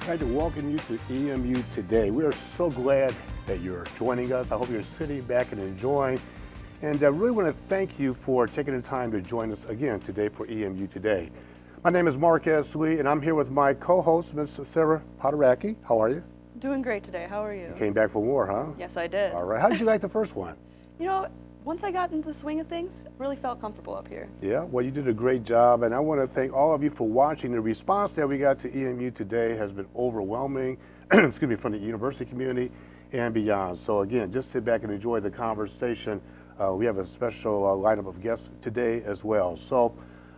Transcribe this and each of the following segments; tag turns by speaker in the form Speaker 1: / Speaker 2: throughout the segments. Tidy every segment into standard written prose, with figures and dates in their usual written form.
Speaker 1: I'd like to welcome you to EMU Today. We are so glad that you're joining us. I hope you're sitting back and enjoying. And I really want to thank you for taking the time to join us again today for EMU Today. My name is Mark S. Lee, and I'm here with my co-host, Ms. Sarah Podaraki. How are you?
Speaker 2: Doing great today. How are you?
Speaker 1: You came back for more, huh?
Speaker 2: Yes, I did.
Speaker 1: All right. How did you like the first one?
Speaker 2: You know, once I got into the swing of things, I really felt comfortable up here.
Speaker 1: Yeah, well, you did a great job, and I want to thank all of you for watching. The response that we got to EMU Today has been overwhelming, excuse me, from the university community and beyond. So again, just sit back and enjoy the conversation. We have a special lineup of guests today as well. So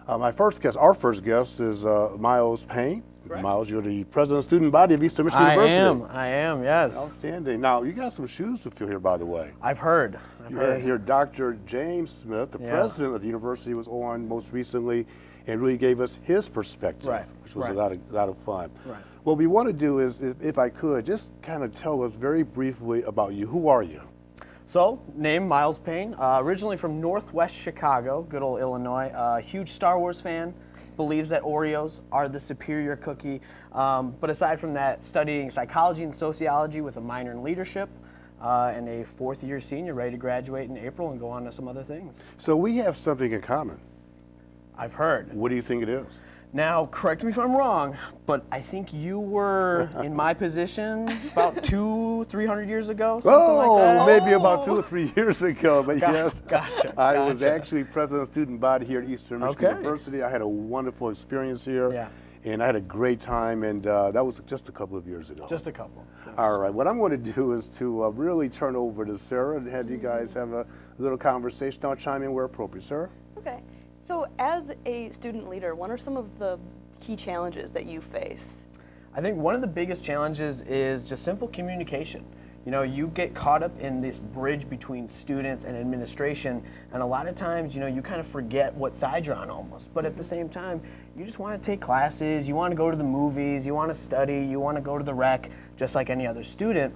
Speaker 1: our first guest is Miles Payne.
Speaker 3: Correct.
Speaker 1: Miles, you're the president of the student body of Eastern Michigan University.
Speaker 3: I am, yes.
Speaker 1: Outstanding. Now, you got some shoes to fill here, by the way.
Speaker 3: I've heard.
Speaker 1: You had here Dr. James Smith, the president of the university, was on most recently and really gave us his perspective, which was a lot of fun.
Speaker 3: Right.
Speaker 1: What we want to do is, if I could, just kind of tell us very briefly about you. Who are you?
Speaker 3: So, name Miles Payne, originally from Northwest Chicago, good old Illinois, huge Star Wars fan, believes that Oreos are the superior cookie. But aside from that, studying psychology and sociology with a minor in leadership, and a fourth-year senior ready to graduate in April and go on to some other things.
Speaker 1: So we have something in common.
Speaker 3: I've heard.
Speaker 1: What do you think it is?
Speaker 3: Now, correct me if I'm wrong, but I think you were in my position about 300 years ago, something like that.
Speaker 1: Maybe about 2 or 3 years ago, but yes.
Speaker 3: Gotcha.
Speaker 1: I was actually president of student body here at Eastern Michigan University. I had a wonderful experience here.
Speaker 3: Yeah.
Speaker 1: And I had a great time, and that was just a couple of years ago.
Speaker 3: Just a couple.
Speaker 1: All right, what I'm going to do is to really turn over to Sarah and have you guys have a little conversation. I'll chime in where appropriate. Sarah?
Speaker 2: Okay. So as a student leader, what are some of the key challenges that you face?
Speaker 3: I think one of the biggest challenges is just simple communication. You know, you get caught up in this bridge between students and administration, and a lot of times, you know, you kind of forget what side you're on almost. But at the same time, you just want to take classes, you want to go to the movies, you want to study, you want to go to the rec, just like any other student.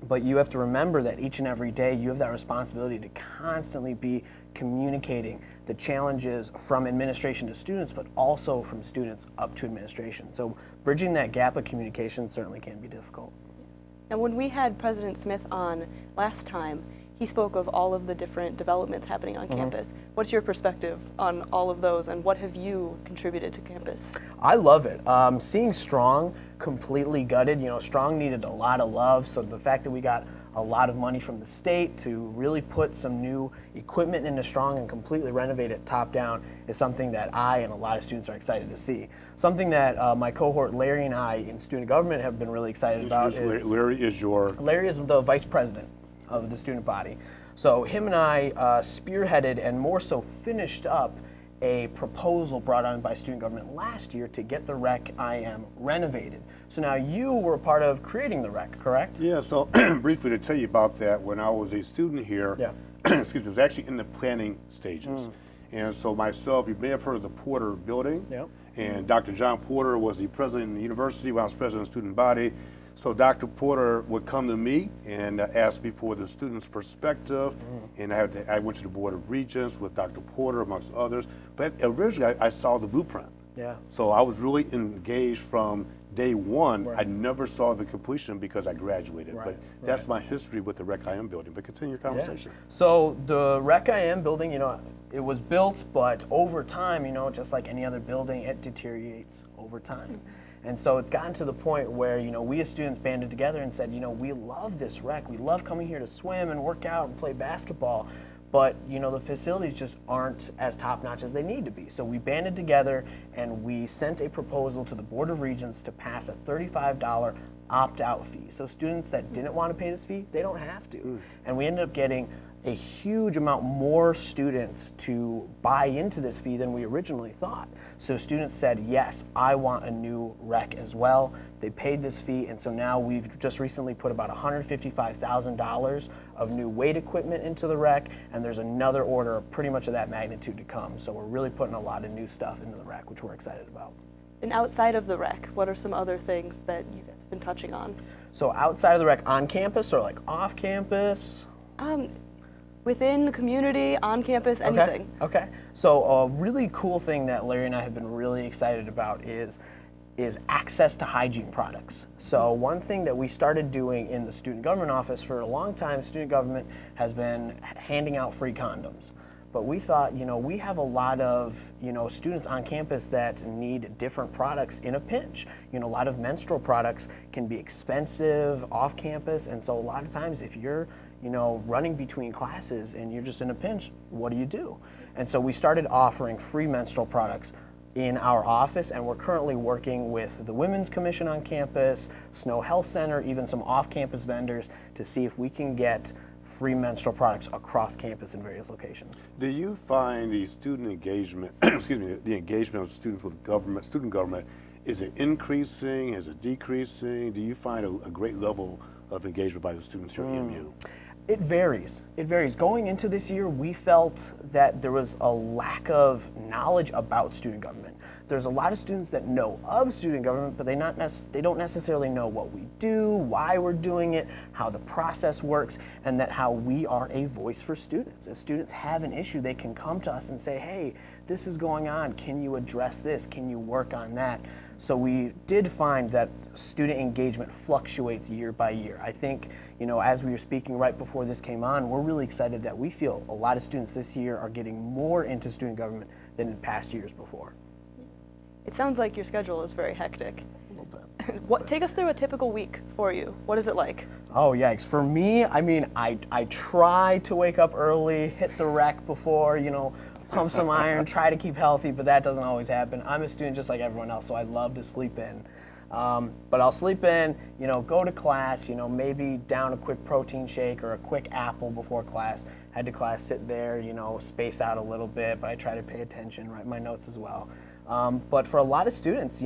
Speaker 3: But you have to remember that each and every day you have that responsibility to constantly be communicating the challenges from administration to students, but also from students up to administration. So bridging that gap of communication certainly can be difficult.
Speaker 2: And when we had President Smith on last time, he spoke of all of the different developments happening on campus. What's your perspective on all of those, and what have you contributed to campus?
Speaker 3: I love it. Seeing Strong completely gutted, you know, Strong needed a lot of love, so the fact that we got a lot of money from the state to really put some new equipment into Strong and completely renovate it top down is something that I and a lot of students are excited to see. Something that my cohort Larry and I in student government have been really excited about is...
Speaker 1: Larry is
Speaker 3: the vice president of the student body. So him and I spearheaded and more so finished up a proposal brought on by student government last year to get the rec IM renovated. So now you were a part of creating the rec, correct?
Speaker 1: Yeah, so briefly to tell you about that, when I was a student here, excuse me, I was actually in the planning stages. And so myself, you may have heard of the Porter building.
Speaker 3: Yep.
Speaker 1: And Dr. John Porter was the president of the university when I was president of the student body. So Dr. Porter would come to me and ask me for the students' perspective, and I went to the Board of Regents with Dr. Porter, amongst others. But originally, I saw the blueprint.
Speaker 3: Yeah.
Speaker 1: So I was really engaged from day one. I never saw the completion because I graduated. But that's my history with the Rec IM building. But continue your conversation.
Speaker 3: Yeah. So the Rec IM building, you know, it was built, but over time, you know, just like any other building, it deteriorates over time. And so it's gotten to the point where, you know, we as students banded together and said, you know, we love this rec. We love coming here to swim and work out and play basketball. But, you know, the facilities just aren't as top-notch as they need to be. So we banded together and we sent a proposal to the Board of Regents to pass a $35 opt-out fee. So students that didn't want to pay this fee, they don't have to. And we ended up getting a huge amount more students to buy into this fee than we originally thought. So students said, yes, I want a new rec as well. They paid this fee, and so now we've just recently put about $155,000 of new weight equipment into the rec, and there's another order of pretty much of that magnitude to come. So we're really putting a lot of new stuff into the rec, which we're excited about.
Speaker 2: And outside of the rec, what are some other things that you guys have been touching on?
Speaker 3: So outside of the rec, on campus or like off campus?
Speaker 2: Within the community, on campus, anything.
Speaker 3: Okay. So a really cool thing that Larry and I have been really excited about is is access to hygiene products. So one thing that we started doing in the student government office for a long time, student government has been handing out free condoms. But we thought, we have a lot of, students on campus that need different products in a pinch. A lot of menstrual products can be expensive off campus, and so a lot of times if you're, running between classes and you're just in a pinch, what do you do? And so we started offering free menstrual products in our office, and we're currently working with the Women's Commission on campus, Snow Health Center, even some off-campus vendors to see if we can get free menstrual products across campus in various locations.
Speaker 1: Do you find the student engagement, excuse me, the engagement of students with student government, is it increasing, is it decreasing? Do you find a great level of engagement by the students here at EMU?
Speaker 3: It varies. It varies. Going into this year, we felt that there was a lack of knowledge about student government. There's a lot of students that know of student government, but they don't necessarily know what we do, why we're doing it, how the process works, and that how we are a voice for students. If students have an issue, they can come to us and say, hey, this is going on. Can you address this? Can you work on that? So we did find that student engagement fluctuates year by year. I think, as we were speaking right before this came on, we're really excited that we feel a lot of students this year are getting more into student government than in past years before.
Speaker 2: It sounds like your schedule is very hectic.
Speaker 3: A little bit.
Speaker 2: Take us through a typical week for you. What is it like?
Speaker 3: Oh, yikes. For me, I try to wake up early, hit the rec before, pump some iron, try to keep healthy, but that doesn't always happen. I'm a student just like everyone else, so I love to sleep in. But I'll sleep in, go to class, maybe down a quick protein shake or a quick apple before class. Head to class, sit there, space out a little bit, but I try to pay attention, write my notes as well. But for a lot of students,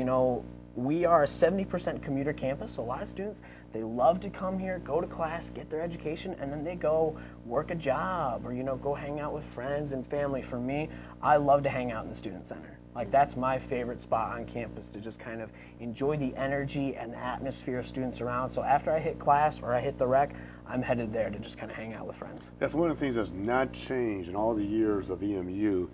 Speaker 3: we are a 70% commuter campus, so a lot of students, they love to come here, go to class, get their education, and then they go work a job or, go hang out with friends and family. For me, I love to hang out in the Student Center. Like, that's my favorite spot on campus, to just kind of enjoy the energy and the atmosphere of students around. So after I hit class or I hit the rec, I'm headed there to just kind of hang out with friends.
Speaker 1: That's one of the things that's not changed in all the years of EMU.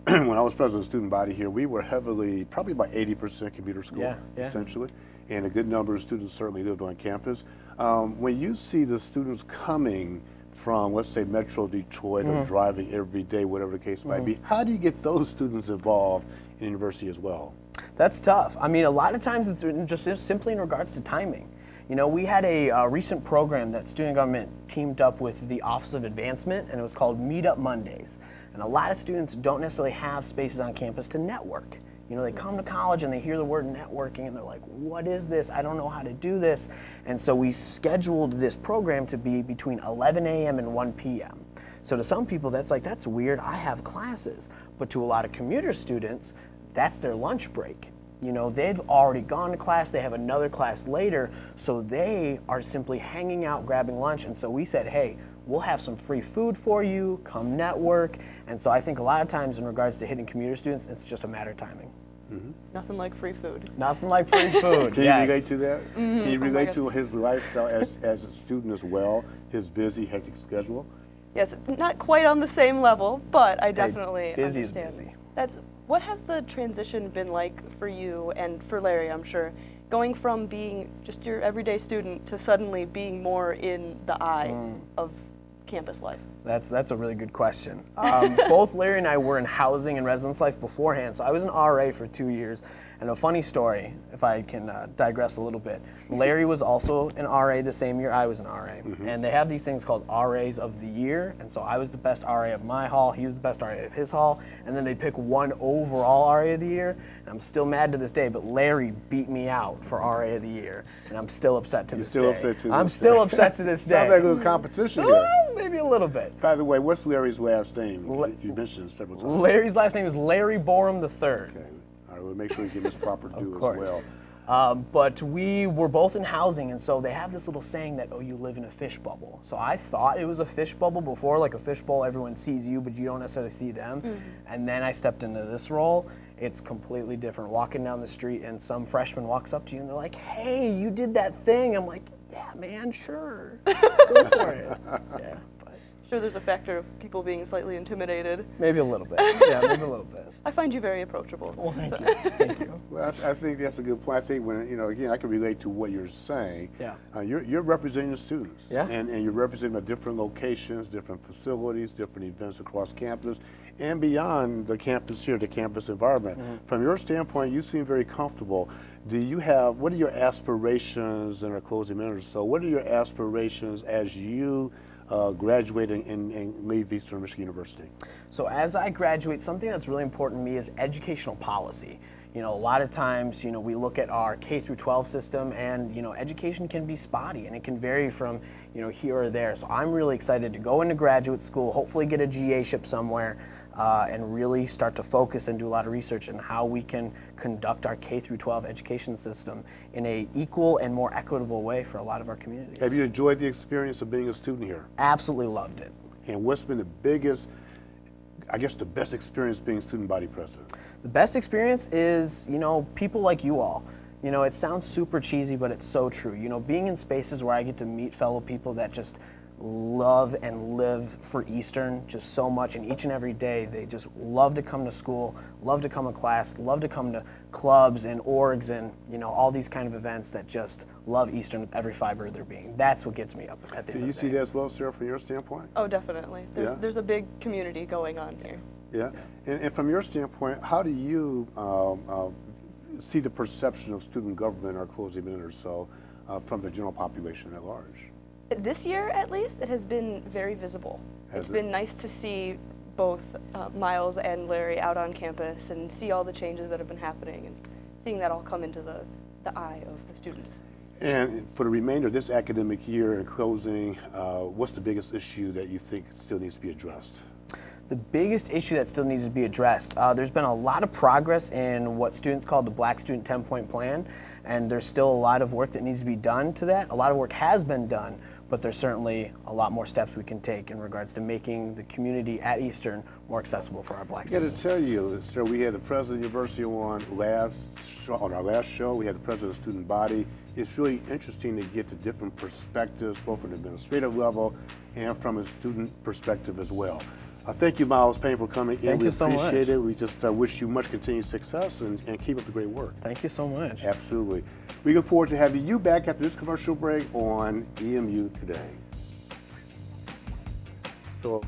Speaker 1: When I was president of the student body here, we were heavily, probably about 80% commuter school, essentially, and a good number of students certainly lived on campus. When you see the students coming from, let's say, Metro Detroit or driving every day, whatever the case might be, how do you get those students involved in university as well?
Speaker 3: That's tough. A lot of times it's just simply in regards to timing. We had a recent program that student government teamed up with the Office of Advancement, and it was called Meetup Mondays. And a lot of students don't necessarily have spaces on campus to network. They come to college and they hear the word networking and they're like, what is this? I don't know how to do this. And so we scheduled this program to be between 11 a.m. and 1 p.m. So to some people, that's weird. I have classes. But to a lot of commuter students, that's their lunch break. They've already gone to class, they have another class later, so they are simply hanging out, grabbing lunch. And so we said, hey, we'll have some free food for you, come network. And so I think a lot of times in regards to hitting commuter students, it's just a matter of timing.
Speaker 1: Mm-hmm.
Speaker 2: Nothing like free food.
Speaker 3: Nothing like free food.
Speaker 1: Can you relate to that? Can you relate
Speaker 2: to
Speaker 1: his lifestyle as a student as well, his busy, hectic schedule?
Speaker 2: Yes, not quite on the same level, but I definitely
Speaker 3: busy is
Speaker 2: understand.
Speaker 3: busy.
Speaker 2: What has the transition been like for you and for Larry, I'm sure, going from being just your everyday student to suddenly being more in the eye of campus life?
Speaker 3: That's a really good question. Both Larry and I were in housing and residence life beforehand, so I was an RA for 2 years. And a funny story, if I can digress a little bit, Larry was also an RA the same year I was an RA. And they have these things called RAs of the year, and so I was the best RA of my hall, he was the best RA of his hall, and then they pick one overall RA of the year, and I'm still mad to this day, but Larry beat me out for RA of the year, and I'm still upset to this day. I'm still upset to this day.
Speaker 1: Sounds like a little competition there.
Speaker 3: Well, maybe a little bit.
Speaker 1: By the way, what's Larry's last name? You mentioned it several times.
Speaker 3: Larry's last name is Larry Borum III.
Speaker 1: Okay. All right, we'll make sure you give us proper due as well.
Speaker 3: But we were both in housing, and so they have this little saying that, oh, you live in a fish bubble. So I thought it was a fish bubble before, like a fish bowl, everyone sees you, but you don't necessarily see them. And then I stepped into this role. It's completely different. Walking down the street and some freshman walks up to you and they're like, hey, you did that thing. I'm like, yeah, man, sure. Go for it. Yeah.
Speaker 2: Sure, there's a factor of people being slightly intimidated.
Speaker 3: Maybe a little bit. Yeah, maybe a little bit.
Speaker 2: I find you very approachable.
Speaker 3: Well, thank you. Thank you.
Speaker 1: Well, I think that's a good point. I think when, again, I can relate to what you're saying.
Speaker 3: Yeah.
Speaker 1: You're representing the students.
Speaker 3: Yeah.
Speaker 1: And you're representing them at different locations, different facilities, different events across campus and beyond the campus here, the campus environment. From your standpoint, you seem very comfortable. What are your aspirations in our closing minutes? So what are your aspirations as you graduate and leave Eastern Michigan University?
Speaker 3: So as I graduate, something that's really important to me is educational policy. A lot of times, we look at our K through 12 system and, education can be spotty and it can vary from, here or there. So I'm really excited to go into graduate school, hopefully get a GA-ship somewhere, and really start to focus and do a lot of research on how we can conduct our K through 12 education system in a equal and more equitable way for a lot of our communities.
Speaker 1: Have you enjoyed the experience of being a student here?
Speaker 3: Absolutely loved it.
Speaker 1: And what's been the biggest, I guess the best experience being student body president?
Speaker 3: The best experience is, people like you all. It sounds super cheesy, but it's so true. Being in spaces where I get to meet fellow people that just love and live for Eastern just so much, and each and every day they just love to come to school, love to come to class, love to come to clubs and orgs and all these kind of events that just love Eastern with every fiber of their being. That's what gets me up at the
Speaker 1: Do
Speaker 3: end
Speaker 1: you
Speaker 3: of the
Speaker 1: see
Speaker 3: day.
Speaker 1: that as well, Sarah, from your standpoint?
Speaker 2: Oh, definitely.
Speaker 1: Yeah?
Speaker 2: There's a big community going on here.
Speaker 1: Yeah. And from your standpoint, how do you see the perception of student government in our closing minute or so from the general population at large?
Speaker 2: This year, at least, it has been very visible. It's been nice to see both Miles and Larry out on campus and see all the changes that have been happening and seeing that all come into the eye of the students.
Speaker 1: And for the remainder of this academic year in closing, what's the biggest issue that you think still needs to be addressed?
Speaker 3: The biggest issue that still needs to be addressed, there's been a lot of progress in what students call the Black Student 10-Point Plan, and there's still a lot of work that needs to be done to that. A lot of work has been done, but there's certainly a lot more steps we can take in regards to making the community at Eastern more accessible for our Black
Speaker 1: I got
Speaker 3: students.
Speaker 1: to tell you, sir, we had the president of the university on our last show. We had the president of the student body. It's really interesting to get the different perspectives, both from the administrative level and from a student perspective as well. Thank you, Miles Payne, for coming in.
Speaker 3: Thank you so much.
Speaker 1: We appreciate it. We just wish you much continued success and keep up the great work.
Speaker 3: Thank you so much.
Speaker 1: Absolutely. We look forward to having you back after this commercial break on EMU Today. So.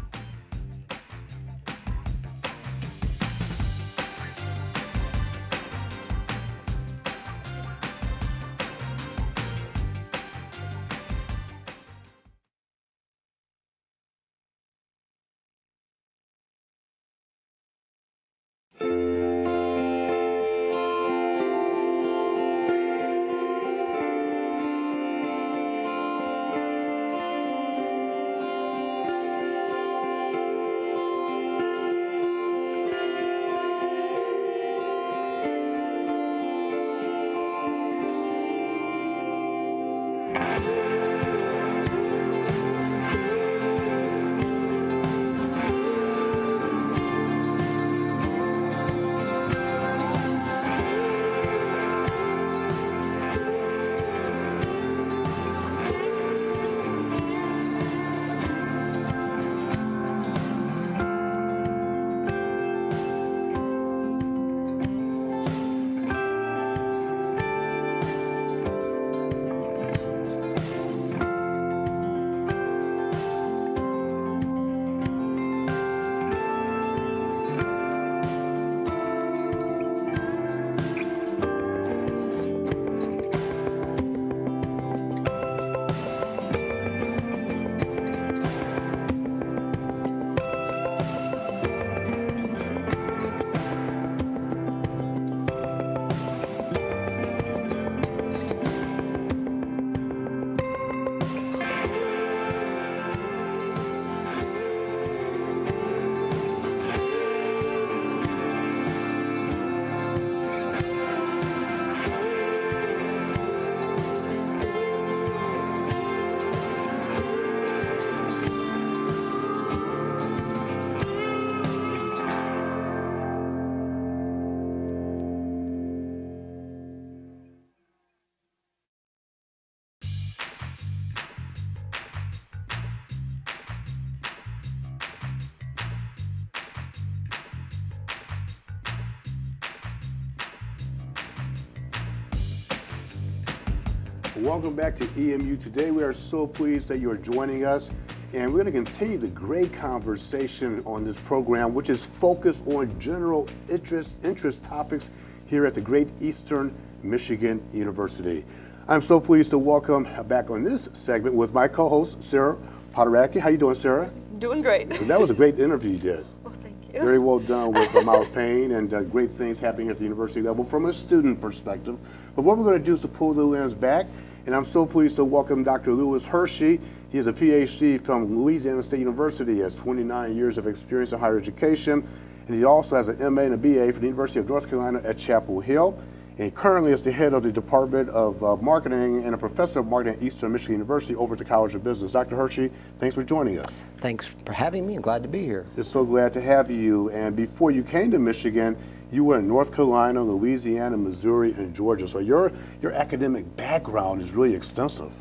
Speaker 1: Welcome back to EMU Today. We are so pleased that you are joining us, and we're going to continue the great conversation on this program, which is focused on general interest topics here at the Great Eastern Michigan University. I'm so pleased to welcome back on this segment with my co-host, Sarah Podaracki. How you doing, Sarah?
Speaker 2: Doing great.
Speaker 1: That was a great interview you did.
Speaker 2: Well, thank you.
Speaker 1: Very well done with Miles Payne, and great things happening at the university level from a student perspective. But what we're going to do is to pull the lens back, and I'm so pleased to welcome Dr. Lewis Hershey. He is a PhD from Louisiana State University. He has 29 years of experience in higher education, and he also has an MA and a BA from the University of North Carolina at Chapel Hill. And currently is the head of the Department of Marketing and a professor of marketing at Eastern Michigan University over at the College of Business. Dr. Hershey, thanks for joining us.
Speaker 4: Thanks for having me. I'm glad to be here.
Speaker 1: It's so glad to have you. And before you came to Michigan, you were in North Carolina, Louisiana, Missouri, and Georgia. So your academic background is really extensive.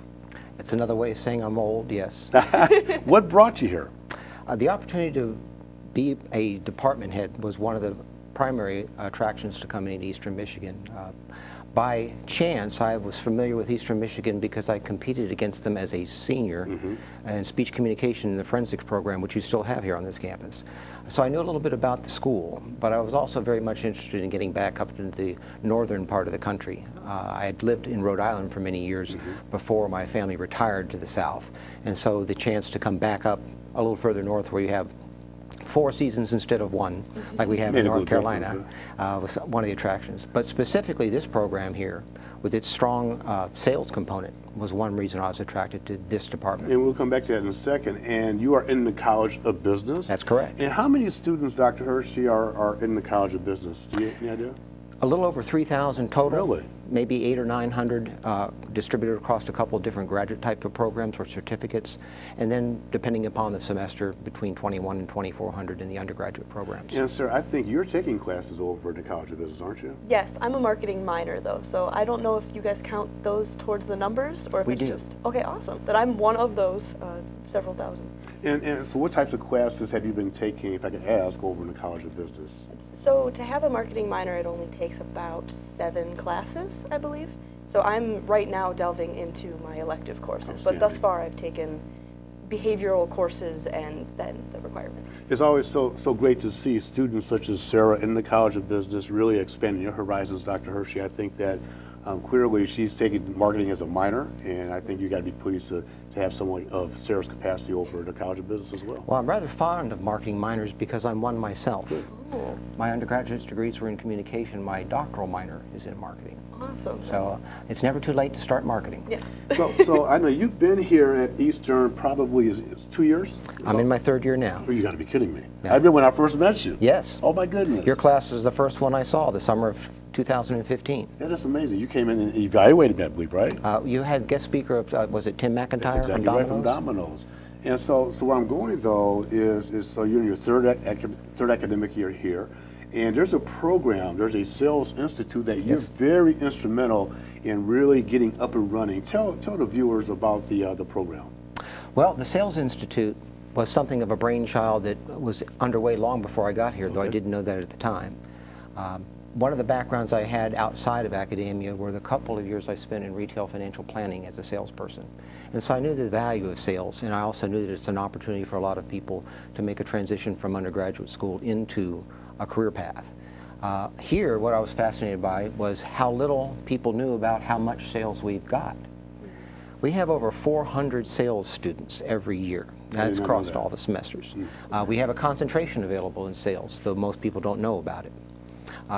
Speaker 4: It's another way of saying I'm old, yes.
Speaker 1: What brought you here?
Speaker 4: The opportunity to be a department head was one of the primary attractions to coming to Eastern Michigan. By chance, I was familiar with Eastern Michigan because I competed against them as a senior in speech communication in the forensics program, which you still have here on this campus. So I knew a little bit about the school, but I was also very much interested in getting back up into the northern part of the country. I had lived in Rhode Island for many years before my family retired to the south, and so the chance to come back up a little further north where you have 4 seasons instead of 1, like we have in North Carolina, was one of the attractions. But specifically this program here, with its strong sales component, was one reason I was attracted to this department.
Speaker 1: And we'll come back to that in a second. And you are in the College of Business.
Speaker 4: That's correct.
Speaker 1: And how many students, Dr. Hershey, are in the College of Business? Do you have any idea?
Speaker 4: A little over 3,000 total.
Speaker 1: Really?
Speaker 4: Maybe 800 or 900 distributed across a couple of different graduate type of programs or certificates, and then depending upon the semester, between 21 and 2,400 in the undergraduate programs.
Speaker 1: And sir, I think you're taking classes over at the College of Business, aren't you?
Speaker 2: Yes, I'm a marketing minor though, so I don't know if you guys count those towards the numbers or if
Speaker 4: We
Speaker 2: it's
Speaker 4: do.
Speaker 2: just okay. Awesome. That I'm one of those several thousand.
Speaker 1: And so what types of classes have you been taking, if I could ask, over in the College of Business?
Speaker 2: So to have a marketing minor, it only takes about 7 classes, I believe. So I'm right now delving into my elective courses, but thus
Speaker 1: Outstanding.
Speaker 2: far I've taken behavioral courses and then the requirements.
Speaker 1: It's always so great to see students such as Sarah in the College of Business really expanding your horizons, Dr. Hershey. I think that clearly she's taking marketing as a minor, and I think you got to be pleased to have someone of Sarah's capacity over at the College of Business as well.
Speaker 4: Well, I'm rather fond of marketing minors because I'm one myself.
Speaker 2: Oh,
Speaker 4: My undergraduate degrees were in communication. My doctoral minor is in marketing.
Speaker 2: awesome.
Speaker 4: So it's never too late to start marketing.
Speaker 2: Yes.
Speaker 1: So I know you've been here at Eastern probably is 2 years?
Speaker 4: I'm in my 3rd year now.
Speaker 1: Oh, you got to be kidding me.
Speaker 4: Yeah.
Speaker 1: I remember when I first met you.
Speaker 4: Yes.
Speaker 1: Oh my goodness.
Speaker 4: Your class was the first one I saw, the summer of 2015.
Speaker 1: That is amazing. You came in and evaluated me, I believe, right?
Speaker 4: You had guest speaker of, was it Tim McIntyre
Speaker 1: That's exactly
Speaker 4: from
Speaker 1: right,
Speaker 4: Domino's?
Speaker 1: from Domino's. And so where I'm going though is so you're in your third academic year here, and there's a program, there's a sales institute that you're
Speaker 4: Yes.
Speaker 1: very instrumental in really getting up and running. Tell the viewers about the program.
Speaker 4: Well, the Sales Institute was something of a brainchild that was underway long before I got here, though I didn't know that at the time. One of the backgrounds I had outside of academia were the couple of years I spent in retail financial planning as a salesperson. And so I knew the value of sales, and I also knew that it's an opportunity for a lot of people to make a transition from undergraduate school into a career path. Here, what I was fascinated by was how little people knew about how much sales we've got. We have over 400 sales students every year. That's
Speaker 1: did not know
Speaker 4: across
Speaker 1: that.
Speaker 4: all the semesters. We have a concentration available in sales, though most people don't know about it.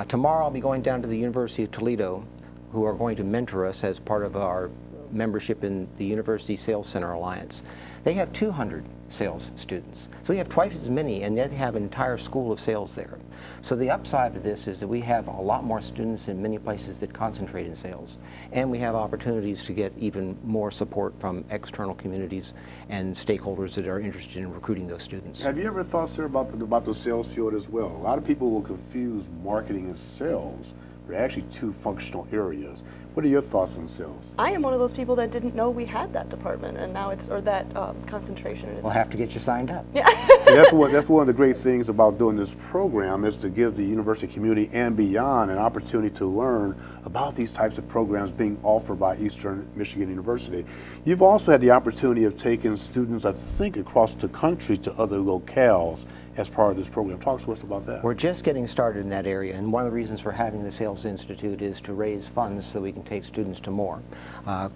Speaker 4: Tomorrow I'll be going down to the University of Toledo, who are going to mentor us as part of our membership in the University Sales Center Alliance. They have 200 sales students. So we have twice as many, and they have an entire school of sales there. So the upside of this is that we have a lot more students in many places that concentrate in sales, and we have opportunities to get even more support from external communities and stakeholders that are interested in recruiting those students.
Speaker 1: Have you ever thought, sir, about the sales field as well? A lot of people will confuse marketing and sales, They're actually two functional areas. What are your thoughts on sales?
Speaker 2: I am one of those people that didn't know we had that department, and now it's, or that concentration. And
Speaker 4: We'll have to get you signed up.
Speaker 2: yeah.
Speaker 1: And that's one of the great things about doing this program is to give the university community and beyond an opportunity to learn about these types of programs being offered by Eastern Michigan University. You've also had the opportunity of taking students, I think, across the country to other locales as part of this program. Talk to us about that.
Speaker 4: We're just getting started in that area, and one of the reasons for having the Sales Institute is to raise funds so we can take students to more.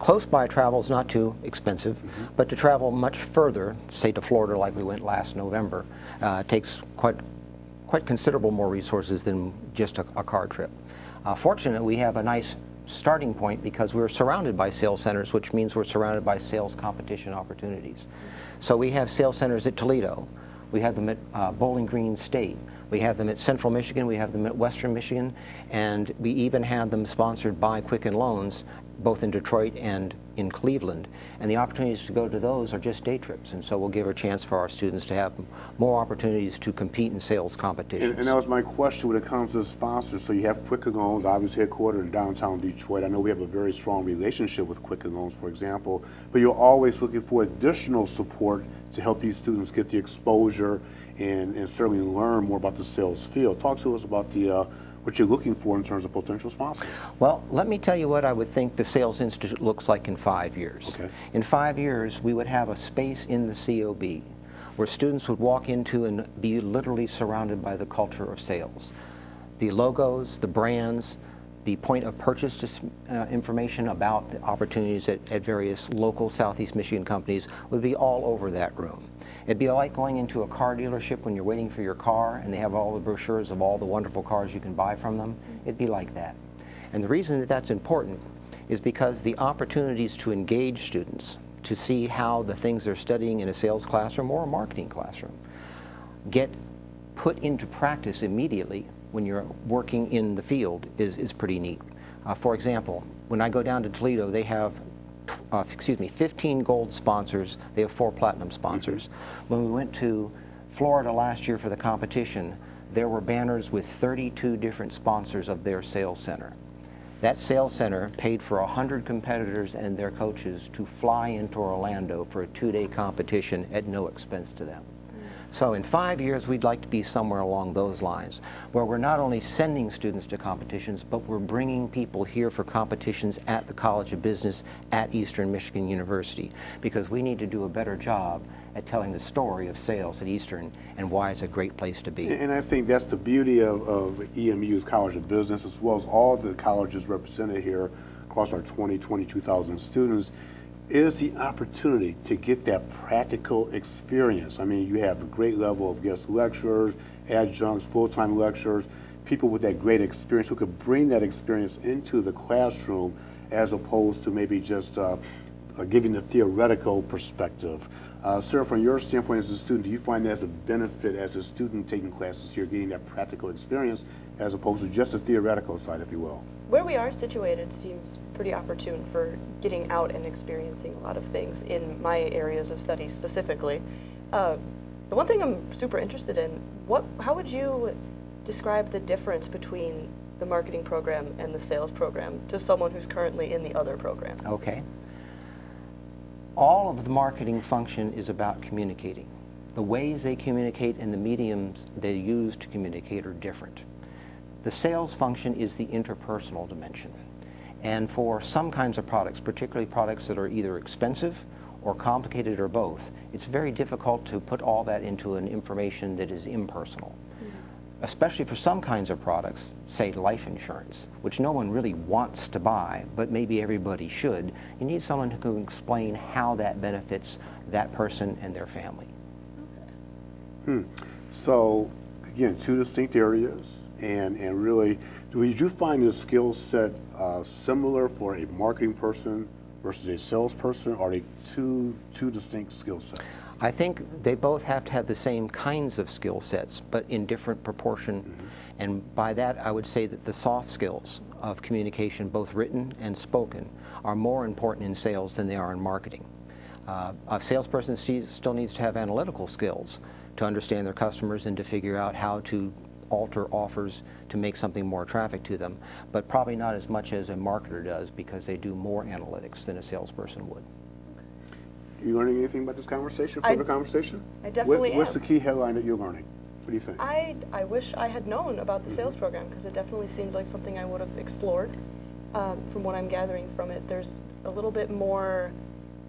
Speaker 4: Close by travel is not too expensive, but to travel much further, say to Florida like we went last November, takes quite considerable more resources than just a car trip. Fortunately, we have a nice starting point because we're surrounded by sales centers, which means we're surrounded by sales competition opportunities. So we have sales centers at Toledo. We have them at Bowling Green State. We have them at Central Michigan. We have them at Western Michigan. And we even had them sponsored by Quicken Loans, both in Detroit and in Cleveland. And the opportunities to go to those are just day trips. And so we'll give a chance for our students to have more opportunities to compete in sales competitions.
Speaker 1: And that was my question when it comes to sponsors. So you have Quicken Loans, obviously headquartered in downtown Detroit. I know we have a very strong relationship with Quicken Loans, for example, but you're always looking for additional support to help these students get the exposure and certainly learn more about the sales field. Talk to us about what you're looking for in terms of potential sponsors.
Speaker 4: Well, let me tell you what I would think the Sales Institute looks like in 5 years.
Speaker 1: Okay.
Speaker 4: In 5 years, we would have a space in the COB where students would walk into and be literally surrounded by the culture of sales. The logos, the brands, the point of purchase information about the opportunities at various local Southeast Michigan companies would be all over that room. It'd be like going into a car dealership when you're waiting for your car and they have all the brochures of all the wonderful cars you can buy from them. It'd be like that. And the reason that that's important is because the opportunities to engage students, to see how the things they're studying in a sales classroom or a marketing classroom get put into practice immediately when you're working in the field is pretty neat. For example, when I go down to Toledo, they have 15 gold sponsors. They have 4 platinum sponsors. When we went to Florida last year for the competition, there were banners with 32 different sponsors of their sales center. That sales center paid for 100 competitors and their coaches to fly into Orlando for a 2-day competition at no expense to them. So in 5 years, we'd like to be somewhere along those lines, where we're not only sending students to competitions, but we're bringing people here for competitions at the College of Business at Eastern Michigan University, because we need to do a better job at telling the story of sales at Eastern and why it's a great place to be.
Speaker 1: And I think that's the beauty of EMU's College of Business, as well as all the colleges represented here across our 22,000 students, is the opportunity to get that practical experience. I mean, you have a great level of guest lecturers, adjuncts, full-time lecturers, people with that great experience who could bring that experience into the classroom as opposed to maybe just giving the theoretical perspective. Sir, from your standpoint as a student, do you find that as a benefit as a student taking classes here, getting that practical experience as opposed to just the theoretical side, if you will?
Speaker 2: Where we are situated seems pretty opportune for getting out and experiencing a lot of things in my areas of study specifically. The one thing I'm super interested in, how would you describe the difference between the marketing program and the sales program to someone who's currently in the other program?
Speaker 4: Okay. All of the marketing function is about communicating. The ways they communicate and the mediums they use to communicate are different. The sales function is the interpersonal dimension. And for some kinds of products, particularly products that are either expensive or complicated or both, it's very difficult to put all that into an information that is impersonal. Especially for some kinds of products, say life insurance, which no one really wants to buy, but maybe everybody should. You need someone who can explain how that benefits that person and their family.
Speaker 1: So, again, 2 distinct areas, and really, did you find the skill set similar for a marketing person versus a salesperson, or are they two distinct skill sets?
Speaker 4: I think they both have to have the same kinds of skill sets, but in different proportion. And by that, I would say that the soft skills of communication, both written and spoken, are more important in sales than they are in marketing. A salesperson still needs to have analytical skills to understand their customers and to figure out how to alter offers to make something more attractive to them, but probably not as much as a marketer does because they do more analytics than a salesperson would.
Speaker 1: You learning anything about this conversation, further conversation?
Speaker 2: I definitely
Speaker 1: What's
Speaker 2: am.
Speaker 1: the key headline that you're learning? What do you think?
Speaker 2: I wish I had known about the sales program because it definitely seems like something I would have explored. From what I'm gathering from it, there's a little bit more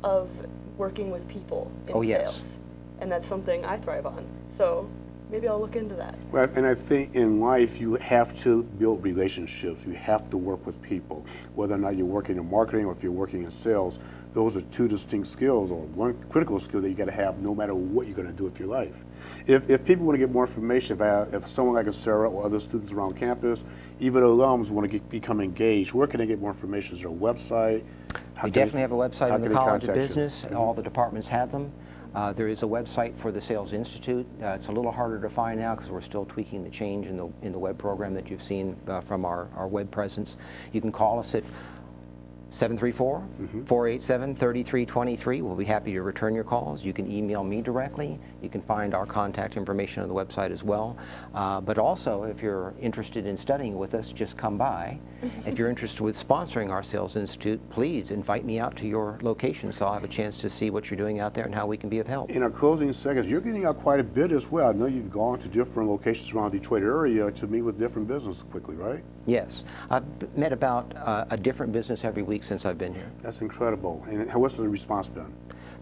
Speaker 2: of working with people in
Speaker 4: yes.
Speaker 2: sales, and that's something I thrive on. So maybe I'll look into that.
Speaker 1: Well, and I think in life you have to build relationships. You have to work with people, whether or not you're working in marketing or if you're working in sales. Those are two distinct skills, or one critical skill that you got to have no matter what you're going to do with your life. If people want to get more information, if someone like Sarah or other students around campus, even alums want to become engaged, where can they get more information? Is there a website?
Speaker 4: We definitely have a website
Speaker 1: how
Speaker 4: in the
Speaker 1: can they
Speaker 4: College of
Speaker 1: contact you?
Speaker 4: Business. All the departments have them. There is a website for the Sales Institute. It's a little harder to find now because we're still tweaking the change in the web program that you've seen from our web presence. You can call us at 734-487-3323. We'll be happy to return your calls. You can email me directly. You can find our contact information on the website as well. But also, if you're interested in studying with us, just come by. If you're interested with sponsoring our Sales Institute, please invite me out to your location so I'll have a chance to see what you're doing out there and how we can be of help.
Speaker 1: In our closing seconds, you're getting out quite a bit as well. I know you've gone to different locations around the Detroit area to meet with different businesses quickly, right?
Speaker 4: Yes. I've met about a different business every week since I've been here.
Speaker 1: That's incredible. And what's the response been?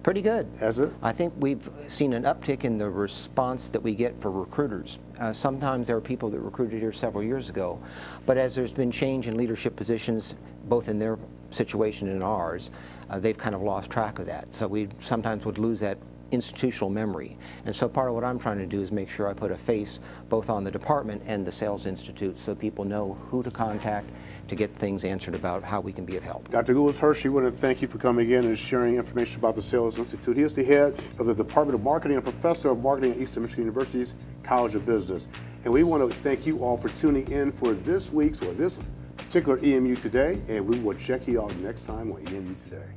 Speaker 4: Pretty good.
Speaker 1: Has it?
Speaker 4: I think we've seen an uptick in the response that we get for recruiters. Sometimes there are people that recruited here several years ago, but as there's been change in leadership positions, both in their situation and ours, they've kind of lost track of that. So we sometimes would lose that institutional memory. And so part of what I'm trying to do is make sure I put a face both on the department and the Sales Institute so people know who to contact to get things answered about how we can be of help.
Speaker 1: Dr. Lewis Hirsch, we want to thank you for coming in and sharing information about the Sales Institute. He is the head of the Department of Marketing and professor of marketing at Eastern Michigan University's College of Business. And we want to thank you all for tuning in for this week's or this particular EMU Today, and we will check you out next time on EMU Today.